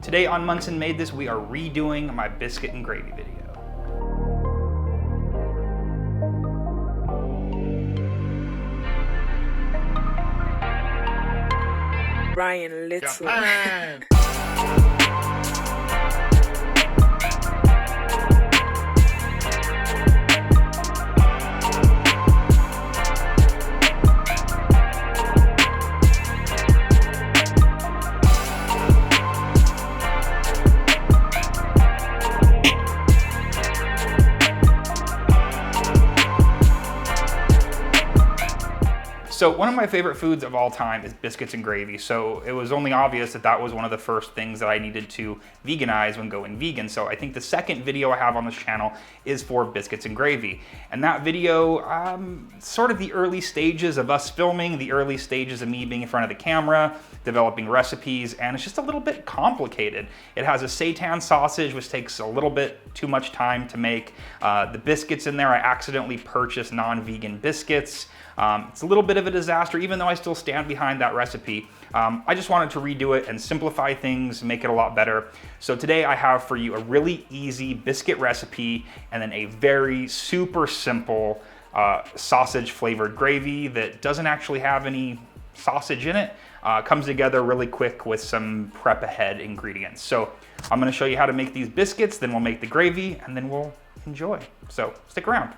Today on Monson Made This, we are redoing my biscuit and gravy video. Brian Little. Japan. So one of my favorite foods of all time is biscuits and gravy. So it was only obvious that that was one of the first things that I needed to veganize when going vegan. So I think the second video I have on this channel is for biscuits and gravy. And that video, sort of the early stages of us filming, the early stages of me being in front of the camera, developing recipes, and it's just a little bit complicated. It has a seitan sausage, which takes a little bit too much time to make. The biscuits in there, I accidentally purchased non-vegan biscuits. It's a little bit of a disaster, even though I still stand behind that recipe. I just wanted to redo it and simplify things, make it a lot better. So today I have for you a really easy biscuit recipe and then a very super simple sausage flavored gravy that doesn't actually have any sausage in it. Comes together really quick with some prep ahead ingredients. So I'm gonna show you how to make these biscuits, then we'll make the gravy, and then we'll enjoy. So stick around.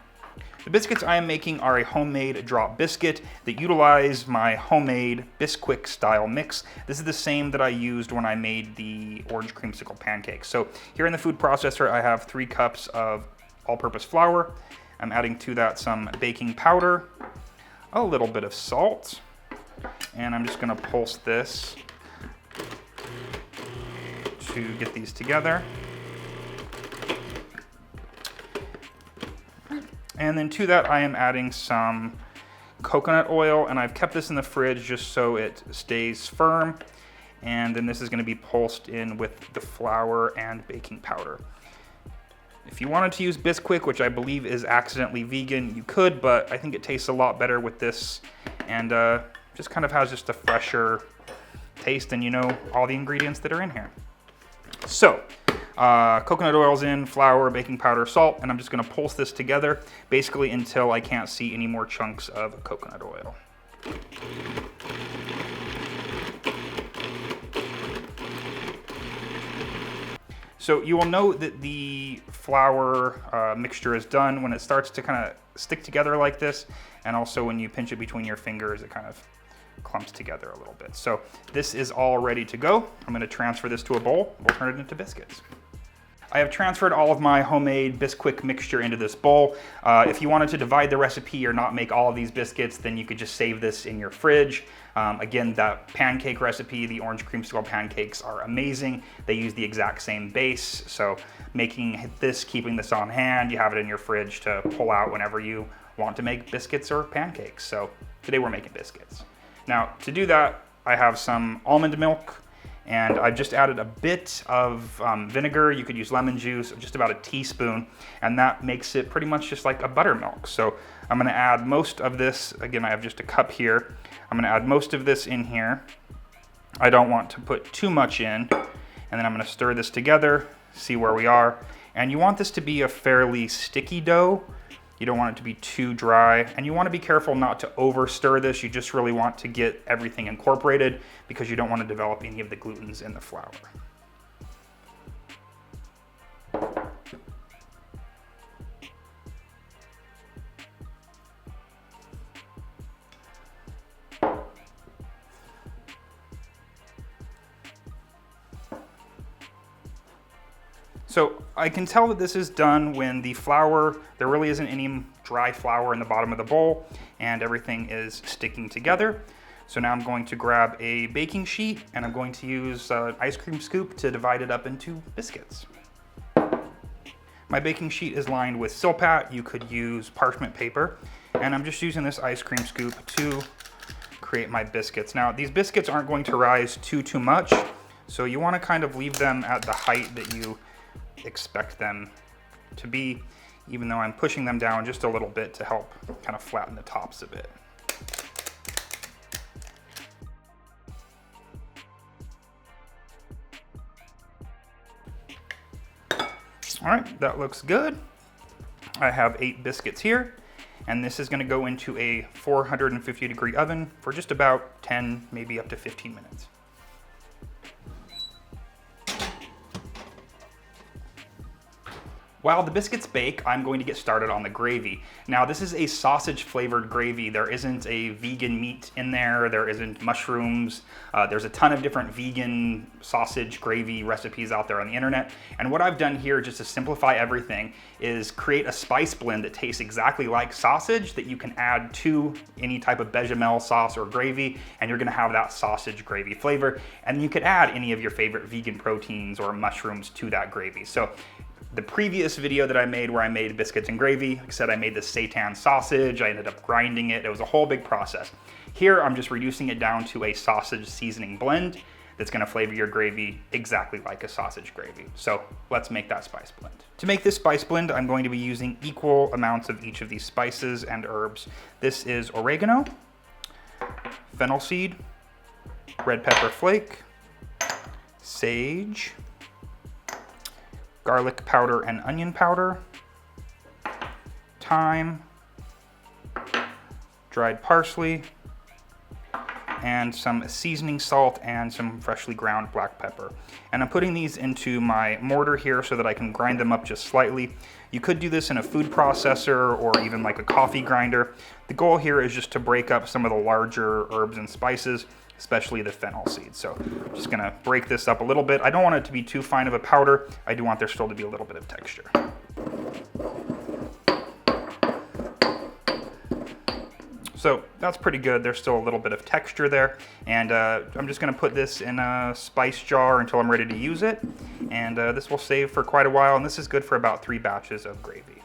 The biscuits I am making are a homemade drop biscuit that utilize my homemade Bisquick style mix. This is the same that I used when I made the orange creamsicle pancakes. So here in the food processor, I have 3 cups of all-purpose flour. I'm adding to that some baking powder, a little bit of salt, and I'm just gonna pulse this to get these together. And then to that, I am adding some coconut oil, and I've kept this in the fridge just so it stays firm. And then this is gonna be pulsed in with the flour and baking powder. If you wanted to use Bisquick, which I believe is accidentally vegan, you could, but I think it tastes a lot better with this, and just kind of has just a fresher taste, and you know all the ingredients that are in here. So, coconut oil's in, flour, baking powder, salt, and I'm just gonna pulse this together basically until I can't see any more chunks of coconut oil. So you will note that the flour mixture is done when it starts to kind of stick together like this, and also when you pinch it between your fingers, it kind of clumps together a little bit. So this is all ready to go. I'm gonna transfer this to a bowl. We'll turn it into biscuits. I have transferred all of my homemade Bisquick mixture into this bowl. If you wanted to divide the recipe or not make all of these biscuits, then you could just save this in your fridge. Again, that pancake recipe, the orange creamsicle pancakes are amazing. They use the exact same base. So making this, keeping this on hand, you have it in your fridge to pull out whenever you want to make biscuits or pancakes. So today we're making biscuits. Now to do that, I have some almond milk, and I've just added a bit of vinegar. You could use lemon juice, just about a teaspoon, and that makes it pretty much just like a buttermilk. So I'm gonna add most of this, again, I have just a cup here. I'm gonna add most of this in here. I don't want to put too much in, and then I'm gonna stir this together, see where we are. And you want this to be a fairly sticky dough. You don't want it to be too dry, and you want to be careful not to over stir this. You just really want to get everything incorporated because you don't want to develop any of the glutens in the flour. So I can tell that this is done when the flour, there really isn't any dry flour in the bottom of the bowl, and everything is sticking together. So now I'm going to grab a baking sheet, and I'm going to use an ice cream scoop to divide it up into biscuits. My baking sheet is lined with Silpat. You could use parchment paper, and I'm just using this ice cream scoop to create my biscuits. Now these biscuits aren't going to rise too much, so you want to kind of leave them at the height that you expect them to be, even though I'm pushing them down just a little bit to help kind of flatten the tops a bit. All right, that looks good. I have 8 biscuits here, and this is gonna go into a 450-degree oven for just about 10, maybe up to 15 minutes. While the biscuits bake, I'm going to get started on the gravy. Now, this is a sausage flavored gravy. There isn't a vegan meat in there. There isn't mushrooms. There's a ton of different vegan sausage gravy recipes out there on the internet. And what I've done here, just to simplify everything, is create a spice blend that tastes exactly like sausage that you can add to any type of bechamel sauce or gravy, and you're gonna have that sausage gravy flavor. And you could add any of your favorite vegan proteins or mushrooms to that gravy. So the previous video that I made where I made biscuits and gravy, like I said, I made the seitan sausage. I ended up grinding it. It was a whole big process. Here, I'm just reducing it down to a sausage seasoning blend that's gonna flavor your gravy exactly like a sausage gravy. So let's make that spice blend. To make this spice blend, I'm going to be using equal amounts of each of these spices and herbs. This is oregano, fennel seed, red pepper flake, sage, garlic powder and onion powder, thyme, dried parsley, and some seasoning salt and some freshly ground black pepper. And I'm putting these into my mortar here so that I can grind them up just slightly. You could do this in a food processor or even like a coffee grinder. The goal here is just to break up some of the larger herbs and spices, especially the fennel seeds. So I'm just gonna break this up a little bit. I don't want it to be too fine of a powder. I do want there still to be a little bit of texture. So that's pretty good. There's still a little bit of texture there. And I'm just gonna put this in a spice jar until I'm ready to use it. And this will save for quite a while. And this is good for about 3 batches of gravy.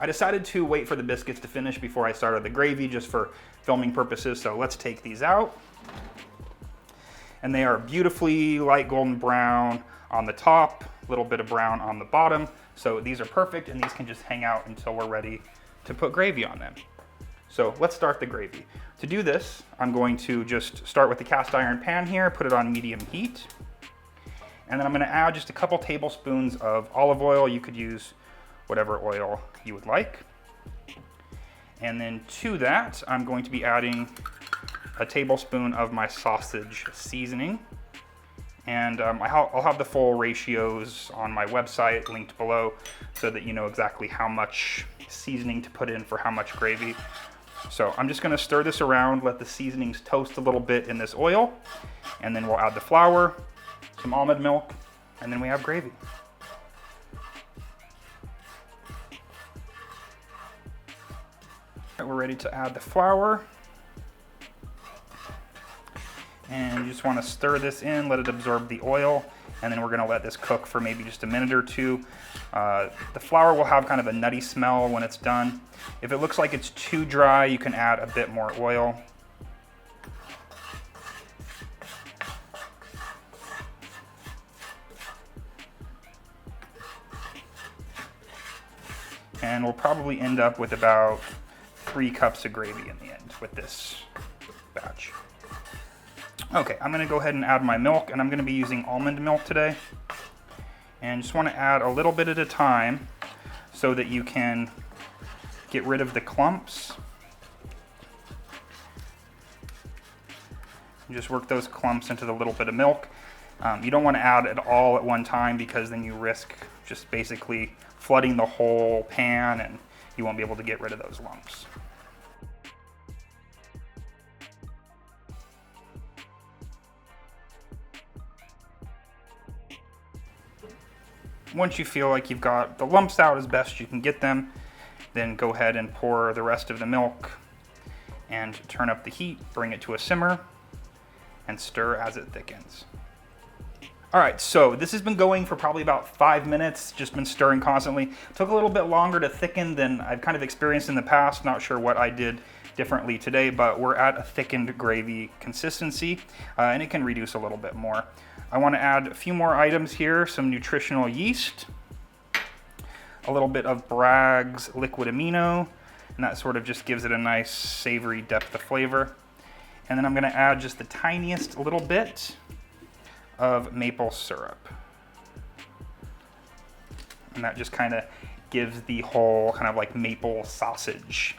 I decided to wait for the biscuits to finish before I started the gravy, just for filming purposes. So let's take these out. And they are beautifully light golden brown on the top, a little bit of brown on the bottom. So these are perfect, and these can just hang out until we're ready to put gravy on them. So let's start the gravy. To do this, I'm going to just start with the cast iron pan here, put it on medium heat. And then I'm gonna add just a couple tablespoons of olive oil. You could use whatever oil you would like. And then to that, I'm going to be adding a tablespoon of my sausage seasoning. And I'll have the full ratios on my website linked below so that you know exactly how much seasoning to put in for how much gravy. So I'm just gonna stir this around, let the seasonings toast a little bit in this oil, and then we'll add the flour, some almond milk, and then we have gravy. We're ready to add the flour. And you just want to stir this in, let it absorb the oil, and then we're going to let this cook for maybe just a minute or two. The flour will have kind of a nutty smell when it's done. If it looks like it's too dry, you can add a bit more oil. And we'll probably end up with about 3 cups of gravy in the end with this batch. Okay, I'm gonna go ahead and add my milk, and I'm gonna be using almond milk today. And just wanna add a little bit at a time so that you can get rid of the clumps. And just work those clumps into the little bit of milk. You don't wanna add it all at one time because then you risk just basically flooding the whole pan and you won't be able to get rid of those lumps. Once you feel like you've got the lumps out as best you can get them, then go ahead and pour the rest of the milk and turn up the heat, bring it to a simmer, and stir as it thickens. All right, so this has been going for probably about 5 minutes, just been stirring constantly. Took a little bit longer to thicken than I've kind of experienced in the past. Not sure what I did differently today, but we're at a thickened gravy consistency, and it can reduce a little bit more. I want to add a few more items here, some nutritional yeast, a little bit of Bragg's liquid amino, and that sort of just gives it a nice savory depth of flavor. And then I'm going to add just the tiniest little bit of maple syrup. And that just kind of gives the whole kind of like maple sausage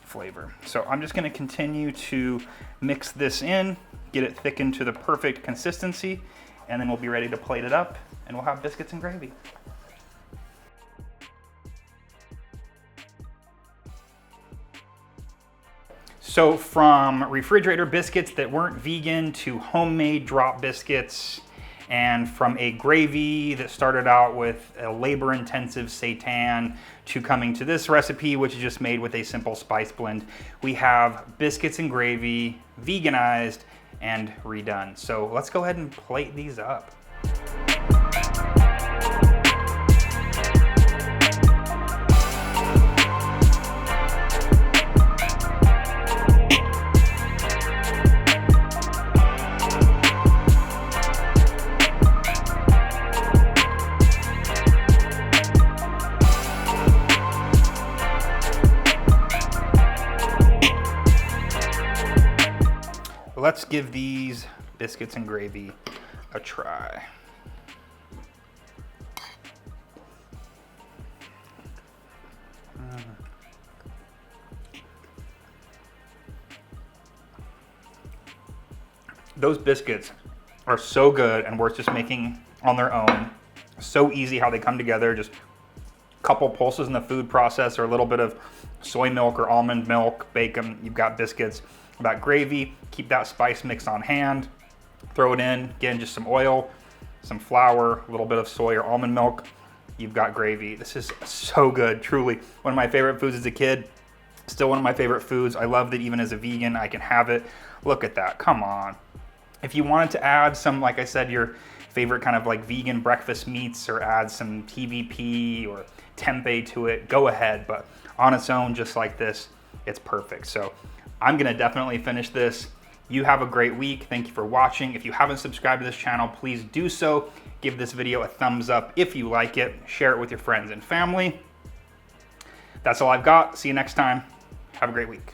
flavor. So I'm just gonna continue to mix this in, get it thickened to the perfect consistency, and then we'll be ready to plate it up and we'll have biscuits and gravy. So from refrigerator biscuits that weren't vegan to homemade drop biscuits, and from a gravy that started out with a labor-intensive seitan to coming to this recipe, which is just made with a simple spice blend, we have biscuits and gravy, veganized and redone. So let's go ahead and plate these up. Let's give these biscuits and gravy a try. Those biscuits are so good and worth just making on their own. So easy how they come together, just a couple pulses in the food processor, a little bit of soy milk or almond milk, bacon, you've got biscuits. About gravy, keep that spice mix on hand, throw it in, again, just some oil, some flour, a little bit of soy or almond milk, you've got gravy. This is so good, truly. One of my favorite foods as a kid, still one of my favorite foods. I love that even as a vegan, I can have it. Look at that, come on. If you wanted to add some, like I said, your favorite kind of like vegan breakfast meats or add some TVP or tempeh to it, go ahead, but on its own, just like this, it's perfect. So I'm gonna definitely finish this. You have a great week. Thank you for watching. If you haven't subscribed to this channel, please do so. Give this video a thumbs up if you like it. Share it with your friends and family. That's all I've got. See you next time. Have a great week.